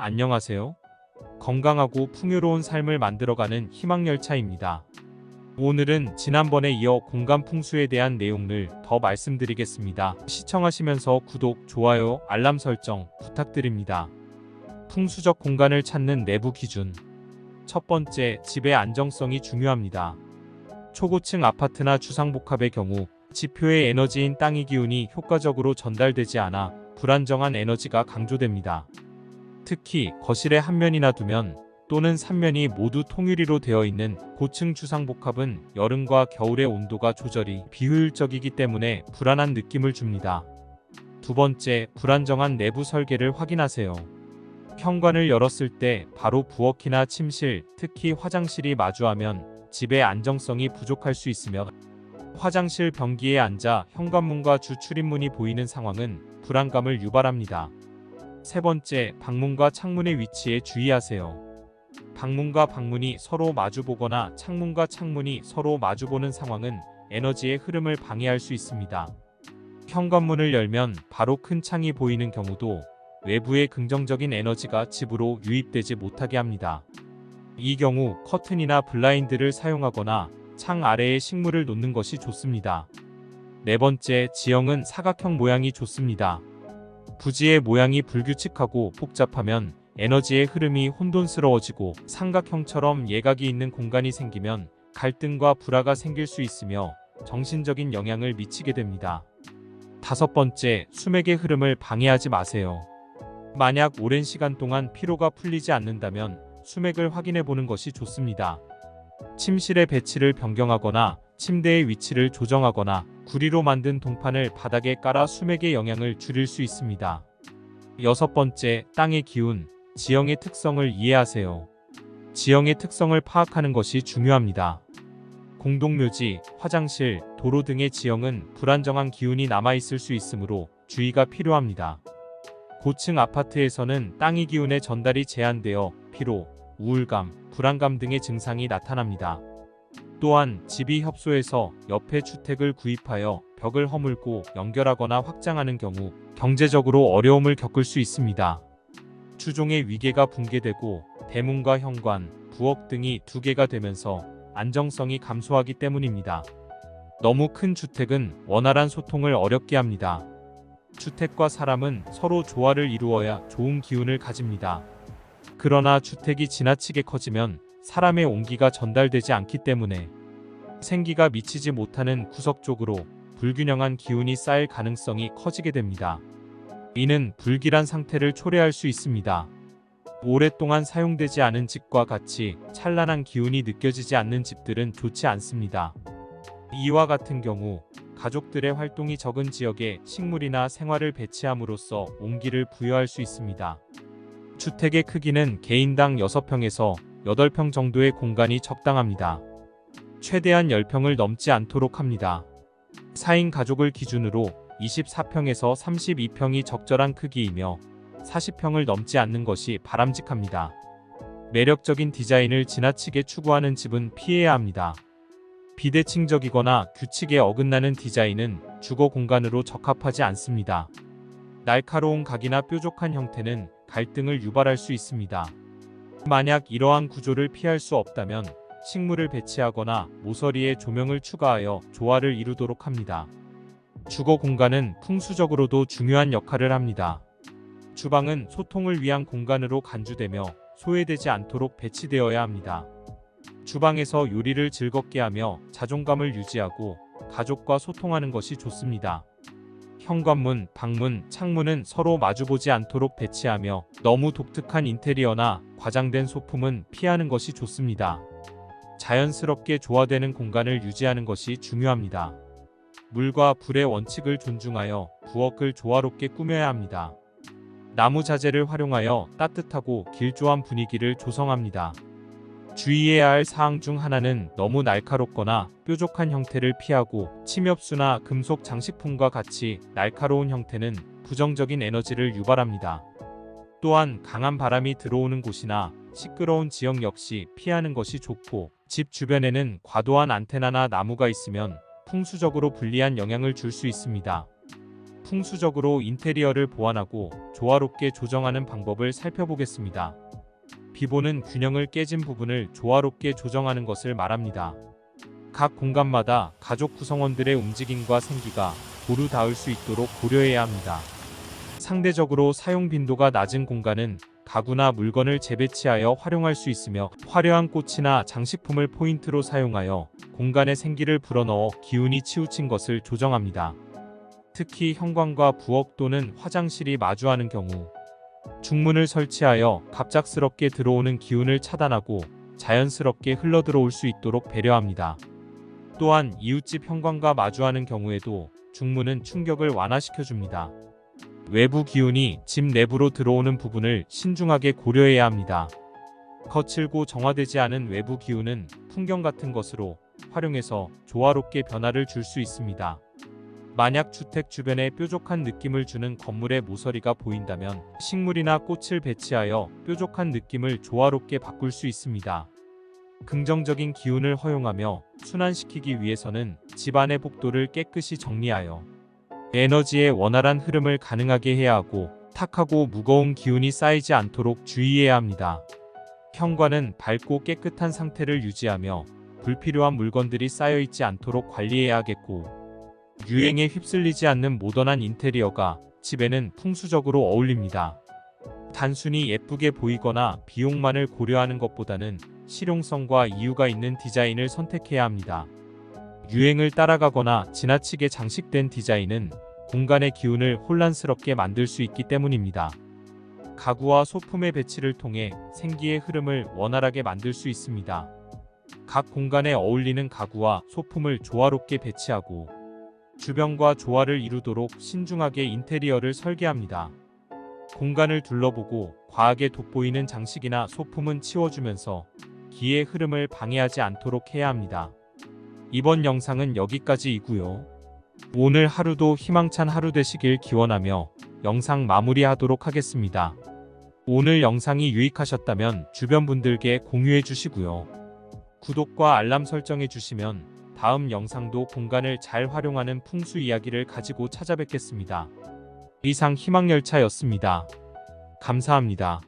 안녕하세요. 건강하고 풍요로운 삶을 만들어가는 희망열차입니다. 오늘은 지난번에 이어 공간 풍수에 대한 내용을 더 말씀드리겠습니다. 시청하시면서 구독, 좋아요, 알람 설정 부탁드립니다. 풍수적 공간을 찾는 내부 기준. 첫 번째, 집의 안정성이 중요합니다. 초고층 아파트나 주상복합의 경우 지표의 에너지인 땅의 기운이 효과적으로 전달되지 않아 불안정한 에너지가 강조됩니다. 특히 거실에 한 면이나 두 면 또는 3면이 모두 통유리로 되어 있는 고층 주상복합은 여름과 겨울의 온도가 조절이 비효율적이기 때문에 불안한 느낌을 줍니다. 두 번째, 불안정한 내부 설계를 확인하세요. 현관을 열었을 때 바로 부엌이나 침실, 특히 화장실이 마주하면 집의 안정성이 부족할 수 있으며, 화장실 변기에 앉아 현관문과 주 출입문이 보이는 상황은 불안감을 유발합니다. 세 번째, 방문과 창문의 위치에 주의하세요. 방문과 방문이 서로 마주보거나 창문과 창문이 서로 마주보는 상황은 에너지의 흐름을 방해할 수 있습니다. 현관문을 열면 바로 큰 창이 보이는 경우도 외부의 긍정적인 에너지가 집으로 유입되지 못하게 합니다. 이 경우 커튼이나 블라인드를 사용하거나 창 아래에 식물을 놓는 것이 좋습니다. 네 번째, 지형은 사각형 모양이 좋습니다. 부지의 모양이 불규칙하고 복잡하면 에너지의 흐름이 혼돈스러워지고, 삼각형처럼 예각이 있는 공간이 생기면 갈등과 불화가 생길 수 있으며 정신적인 영향을 미치게 됩니다. 다섯 번째, 수맥의 흐름을 방해하지 마세요. 만약 오랜 시간 동안 피로가 풀리지 않는다면 수맥을 확인해 보는 것이 좋습니다. 침실의 배치를 변경하거나 침대의 위치를 조정하거나 구리로 만든 동판을 바닥에 깔아 수맥의 영향을 줄일 수 있습니다. 여섯 번째, 땅의 기운, 지형의 특성을 이해하세요. 지형의 특성을 파악하는 것이 중요합니다. 공동묘지, 화장실, 도로 등의 지형은 불안정한 기운이 남아있을 수 있으므로 주의가 필요합니다. 고층 아파트에서는 땅의 기운의 전달이 제한되어 피로, 우울감, 불안감 등의 증상이 나타납니다. 또한 집이 협소해서 옆에 주택을 구입하여 벽을 허물고 연결하거나 확장하는 경우 경제적으로 어려움을 겪을 수 있습니다. 주종의 위계가 붕괴되고 대문과 현관, 부엌 등이 두 개가 되면서 안정성이 감소하기 때문입니다. 너무 큰 주택은 원활한 소통을 어렵게 합니다. 주택과 사람은 서로 조화를 이루어야 좋은 기운을 가집니다. 그러나 주택이 지나치게 커지면 사람의 온기가 전달되지 않기 때문에 생기가 미치지 못하는 구석 쪽으로 불균형한 기운이 쌓일 가능성이 커지게 됩니다. 이는 불길한 상태를 초래할 수 있습니다. 오랫동안 사용되지 않은 집과 같이 찬란한 기운이 느껴지지 않는 집들은 좋지 않습니다. 이와 같은 경우 가족들의 활동이 적은 지역에 식물이나 생활을 배치함으로써 온기를 부여할 수 있습니다. 주택의 크기는 개인당 6평에서 8평 정도의 공간이 적당합니다. 최대한 10평을 넘지 않도록 합니다. 4인 가족을 기준으로 24평에서 32평이 적절한 크기이며 40평을 넘지 않는 것이 바람직합니다. 매력적인 디자인을 지나치게 추구하는 집은 피해야 합니다. 비대칭적이거나 규칙에 어긋나는 디자인은 주거 공간으로 적합하지 않습니다. 날카로운 각이나 뾰족한 형태는 갈등을 유발할 수 있습니다. 만약 이러한 구조를 피할 수 없다면 식물을 배치하거나 모서리에 조명을 추가하여 조화를 이루도록 합니다. 주거 공간은 풍수적으로도 중요한 역할을 합니다. 주방은 소통을 위한 공간으로 간주되며 소외되지 않도록 배치되어야 합니다. 주방에서 요리를 즐겁게 하며 자존감을 유지하고 가족과 소통하는 것이 좋습니다. 현관문, 방문, 창문은 서로 마주보지 않도록 배치하며 너무 독특한 인테리어나 과장된 소품은 피하는 것이 좋습니다. 자연스럽게 조화되는 공간을 유지하는 것이 중요합니다. 물과 불의 원칙을 존중하여 부엌을 조화롭게 꾸며야 합니다. 나무 자재를 활용하여 따뜻하고 길조한 분위기를 조성합니다. 주의해야 할 사항 중 하나는 너무 날카롭거나 뾰족한 형태를 피하고, 침엽수나 금속 장식품과 같이 날카로운 형태는 부정적인 에너지를 유발합니다. 또한 강한 바람이 들어오는 곳이나 시끄러운 지역 역시 피하는 것이 좋고, 집 주변에는 과도한 안테나나 나무가 있으면 풍수적으로 불리한 영향을 줄 수 있습니다. 풍수적으로 인테리어를 보완하고 조화롭게 조정하는 방법을 살펴보겠습니다. 비보는 균형을 깨진 부분을 조화롭게 조정하는 것을 말합니다. 각 공간마다 가족 구성원들의 움직임과 생기가 고루 닿을 수 있도록 고려해야 합니다. 상대적으로 사용 빈도가 낮은 공간은 가구나 물건을 재배치하여 활용할 수 있으며, 화려한 꽃이나 장식품을 포인트로 사용하여 공간에 생기를 불어넣어 기운이 치우친 것을 조정합니다. 특히 현관과 부엌 또는 화장실이 마주하는 경우 중문을 설치하여 갑작스럽게 들어오는 기운을 차단하고 자연스럽게 흘러들어올 수 있도록 배려합니다. 또한 이웃집 현관과 마주하는 경우에도 중문은 충격을 완화시켜줍니다. 외부 기운이 집 내부로 들어오는 부분을 신중하게 고려해야 합니다. 거칠고 정화되지 않은 외부 기운은 풍경 같은 것으로 활용해서 조화롭게 변화를 줄 수 있습니다. 만약 주택 주변에 뾰족한 느낌을 주는 건물의 모서리가 보인다면 식물이나 꽃을 배치하여 뾰족한 느낌을 조화롭게 바꿀 수 있습니다. 긍정적인 기운을 허용하며 순환시키기 위해서는 집안의 복도를 깨끗이 정리하여 에너지의 원활한 흐름을 가능하게 해야 하고, 탁하고 무거운 기운이 쌓이지 않도록 주의해야 합니다. 현관은 밝고 깨끗한 상태를 유지하며 불필요한 물건들이 쌓여있지 않도록 관리해야 하겠고, 유행에 휩쓸리지 않는 모던한 인테리어가 집에는 풍수적으로 어울립니다. 단순히 예쁘게 보이거나 비용만을 고려하는 것보다는 실용성과 이유가 있는 디자인을 선택해야 합니다. 유행을 따라가거나 지나치게 장식된 디자인은 공간의 기운을 혼란스럽게 만들 수 있기 때문입니다. 가구와 소품의 배치를 통해 생기의 흐름을 원활하게 만들 수 있습니다. 각 공간에 어울리는 가구와 소품을 조화롭게 배치하고 주변과 조화를 이루도록 신중하게 인테리어를 설계합니다. 공간을 둘러보고 과하게 돋보이는 장식이나 소품은 치워주면서 기의 흐름을 방해하지 않도록 해야 합니다. 이번 영상은 여기까지이고요. 오늘 하루도 희망찬 하루 되시길 기원하며 영상 마무리하도록 하겠습니다. 오늘 영상이 유익하셨다면 주변 분들께 공유해 주시고요. 구독과 알람 설정해 주시면 다음 영상도 공간을 잘 활용하는 풍수 이야기를 가지고 찾아뵙겠습니다. 이상 희망열차였습니다. 감사합니다.